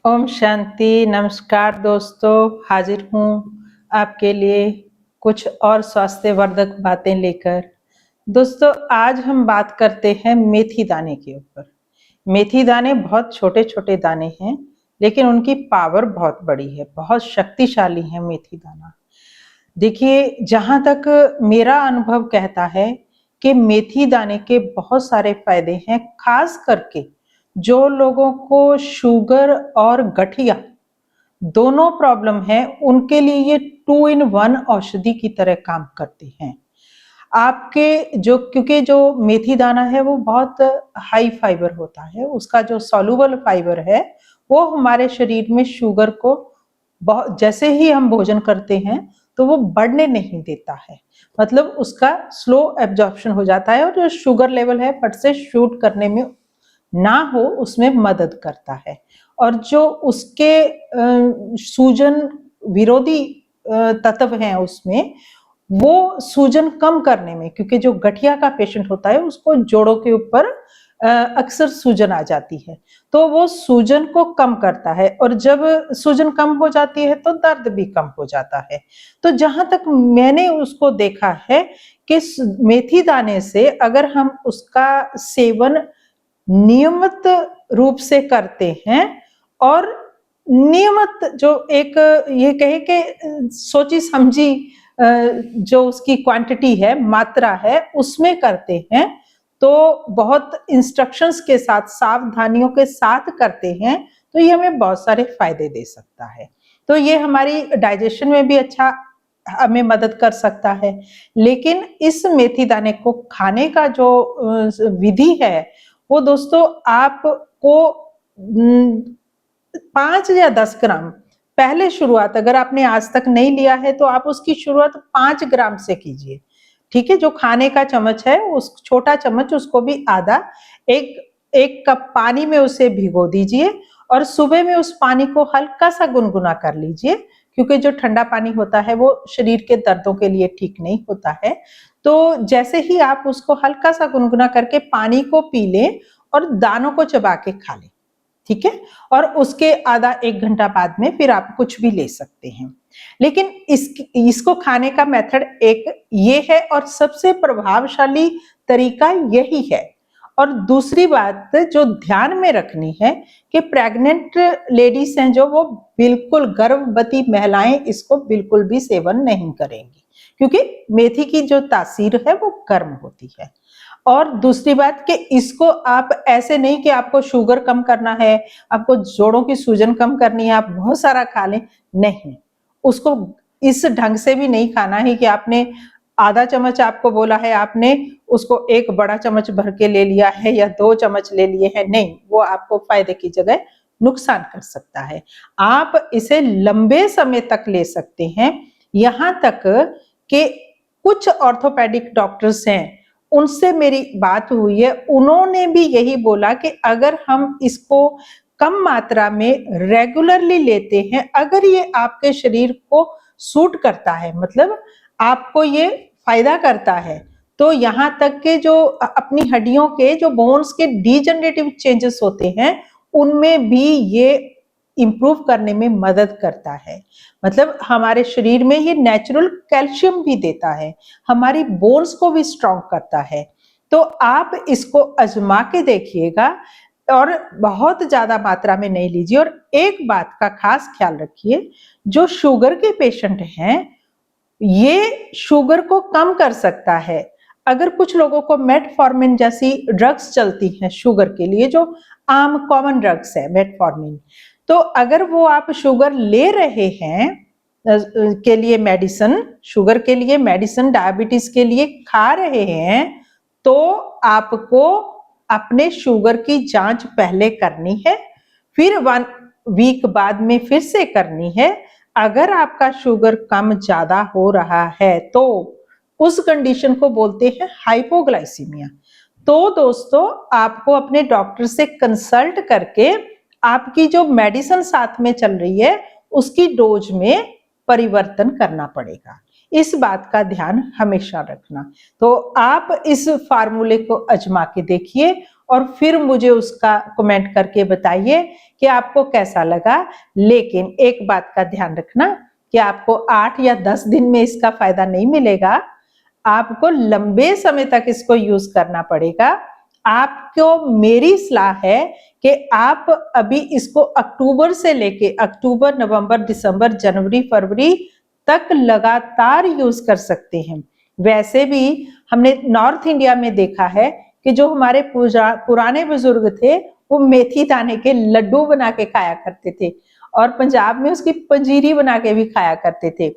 ओम शांति। नमस्कार दोस्तों, हाजिर हूँ आपके लिए कुछ और स्वास्थ्यवर्धक बातें लेकर। दोस्तों, आज हम बात करते हैं मेथी दाने के ऊपर। मेथी दाने बहुत छोटे छोटे दाने हैं, लेकिन उनकी पावर बहुत बड़ी है, बहुत शक्तिशाली है मेथी दाना। देखिए, जहाँ तक मेरा अनुभव कहता है कि मेथी दाने के बहुत सारे फायदे हैं, खास करके जो लोगों को शुगर और गठिया दोनों प्रॉब्लम है, उनके लिए ये 2 इन 1 औषधि की तरह काम करते हैं। आपके जो क्योंकि जो मेथी दाना है वो बहुत हाई फाइबर होता है, उसका जो सॉल्युबल फाइबर है वो हमारे शरीर में शुगर को बहुत, जैसे ही हम भोजन करते हैं तो वो बढ़ने नहीं देता है, मतलब उसका स्लो एब्जॉर्प्शन हो जाता है और जो शुगर लेवल है फट से शूट करने में ना हो उसमें मदद करता है। और जो उसके सूजन विरोधी तत्व हैं उसमें, वो सूजन कम करने में, क्योंकि जो गठिया का पेशेंट होता है उसको जोड़ों के ऊपर अक्सर सूजन आ जाती है, तो वो सूजन को कम करता है और जब सूजन कम हो जाती है तो दर्द भी कम हो जाता है। तो जहां तक मैंने उसको देखा है कि मेथी दाने से अगर हम उसका सेवन नियमित रूप से करते हैं और नियमित जो एक ये कहे कि सोची समझी जो उसकी क्वांटिटी है, मात्रा है, उसमें करते हैं तो बहुत इंस्ट्रक्शंस के साथ, सावधानियों के साथ करते हैं तो ये हमें बहुत सारे फायदे दे सकता है। तो ये हमारी डाइजेशन में भी अच्छा हमें मदद कर सकता है। लेकिन इस मेथी दाने को खाने का जो विधि है वो दोस्तों आपको 5 या 10 ग्राम पहले शुरुआत, अगर आपने आज तक नहीं लिया है तो आप उसकी शुरुआत 5 ग्राम से कीजिए। ठीक है, जो खाने का चम्मच है उस छोटा चम्मच, उसको भी आधा, एक कप पानी में उसे भिगो दीजिए और सुबह में उस पानी को हल्का सा गुनगुना कर लीजिए, क्योंकि जो ठंडा पानी होता है वो शरीर के दर्दों के लिए ठीक नहीं होता है। तो जैसे ही आप उसको हल्का सा गुनगुना करके पानी को पी लें और दानों को चबा के खा लें, ठीक है, और उसके आधा 1 घंटा बाद में फिर आप कुछ भी ले सकते हैं। लेकिन इसको खाने का मेथड एक ये है और सबसे प्रभावशाली तरीका यही है। और दूसरी बात जो ध्यान में रखनी है कि प्रेग्नेंट लेडीज हैं जो, वो बिल्कुल, गर्भवती महिलाएं इसको बिल्कुल भी सेवन नहीं करेंगी, क्योंकि मेथी की जो तासीर है वो गर्म होती है। और दूसरी बात कि इसको आप ऐसे नहीं कि आपको शुगर कम करना है, आपको जोड़ों की सूजन कम करनी है, आप बहुत सारा खा लें, नहीं। उसको इस ढंग से भी नहीं खाना है कि आपने आधा चम्मच आपको बोला है, आपने उसको एक बड़ा चम्मच भर के ले लिया है या 2 चम्मच ले लिए हैं, नहीं, वो आपको फायदे की जगह नुकसान कर सकता है। आप इसे लंबे समय तक ले सकते हैं, यहाँ तक कि कुछ ऑर्थोपेडिक डॉक्टर्स हैं, उनसे मेरी बात हुई है, उन्होंने भी यही बोला कि अगर हम इसको कम मात्रा में रेगुलरली लेते हैं, अगर ये आपके शरीर को सूट करता है, मतलब आपको ये फायदा करता है, तो यहाँ तक के जो अपनी हड्डियों के जो बोन्स के डीजनरेटिव चेंजेस होते हैं उनमें भी ये इंप्रूव करने में मदद करता है। मतलब हमारे शरीर में ये नेचुरल कैल्शियम भी देता है, हमारी बोन्स को भी स्ट्रॉन्ग करता है। तो आप इसको आजमा के देखिएगा और बहुत ज्यादा मात्रा में नहीं लीजिए। और एक बात का खास ख्याल रखिए, जो शुगर के पेशेंट हैं ये शुगर को कम कर सकता है। अगर कुछ लोगों को मेटफॉर्मिन जैसी ड्रग्स चलती हैं शुगर के लिए, जो आम कॉमन ड्रग्स है मेटफॉर्मिन, तो अगर वो आप शुगर ले रहे हैं के लिए मेडिसिन, शुगर के लिए मेडिसिन, डायबिटीज के लिए खा रहे हैं, तो आपको अपने शुगर की जांच पहले करनी है, फिर 1 वीक बाद में फिर से करनी है। अगर आपका शुगर कम ज्यादा हो रहा है तो उस कंडीशन को बोलते हैं हाइपोग्लाइसीमिया। तो दोस्तों, आपको अपने डॉक्टर से कंसल्ट करके आपकी जो मेडिसिन साथ में चल रही है उसकी डोज में परिवर्तन करना पड़ेगा। इस बात का ध्यान हमेशा रखना। तो आप इस फार्मूले को आजमा के देखिए और फिर मुझे उसका कमेंट करके बताइए कि आपको कैसा लगा। लेकिन एक बात का ध्यान रखना कि आपको 8 या 10 दिन में इसका फायदा नहीं मिलेगा, आपको लंबे समय तक इसको यूज करना पड़ेगा। आपको मेरी सलाह है कि आप अभी इसको अक्टूबर से लेके अक्टूबर, नवंबर, दिसंबर, जनवरी, फरवरी तक लगातार यूज कर सकते हैं। वैसे भी हमने नॉर्थ इंडिया में देखा है कि जो हमारे पुराने बुजुर्ग थे वो मेथी दाने के लड्डू बना के खाया करते थे और पंजाब में उसकी पंजीरी बना के भी खाया करते थे।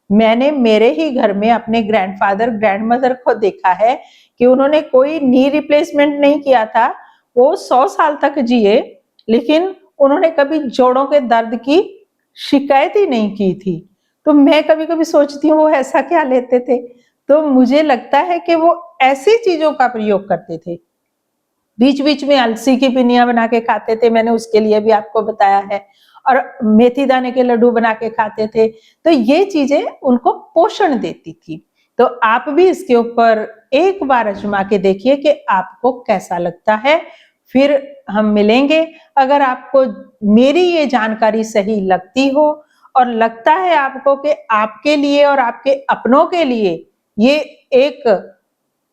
मैंने मेरे ही घर में अपने ग्रैंडफादर ग्रैंडमदर को देखा है कि उन्होंने कोई नी रिप्लेसमेंट नहीं किया था, वो 100 साल तक जिए, लेकिन उन्होंने कभी जोड़ों के दर्द की शिकायत ही नहीं की थी। तो मैं कभी कभी सोचती हूँ वो ऐसा क्या लेते थे। तो मुझे लगता है कि वो ऐसी चीजों का प्रयोग करते थे। बीच बीच में अलसी की पिनिया बना के खाते थे, मैंने उसके लिए भी आपको बताया है, और मेथी दाने के लड्डू बना के खाते थे। तो ये चीजें उनको पोषण देती थी। तो आप भी इसके ऊपर एक बार आजमा के देखिए कि आपको कैसा लगता है। फिर हम मिलेंगे। अगर आपको मेरी ये जानकारी सही लगती हो और लगता है आपको कि आपके लिए और आपके अपनों के लिए ये एक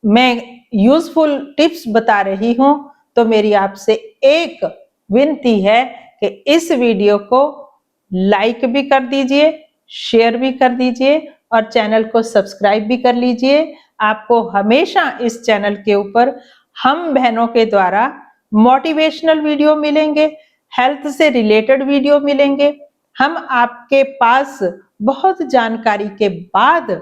मैं यूजफुल टिप्स बता रही हूं, तो मेरी आपसे एक विनती है कि इस वीडियो को लाइक भी कर दीजिए, शेयर भी कर दीजिए और चैनल को सब्सक्राइब भी कर लीजिए। आपको हमेशा इस चैनल के ऊपर हम बहनों के द्वारा मोटिवेशनल वीडियो मिलेंगे, हेल्थ से रिलेटेड वीडियो मिलेंगे। हम आपके पास बहुत जानकारी के बाद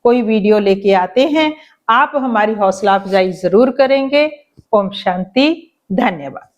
कोई वीडियो लेके आते हैं। आप हमारी हौसला अफजाई जरूर करेंगे। ओम शांति, धन्यवाद।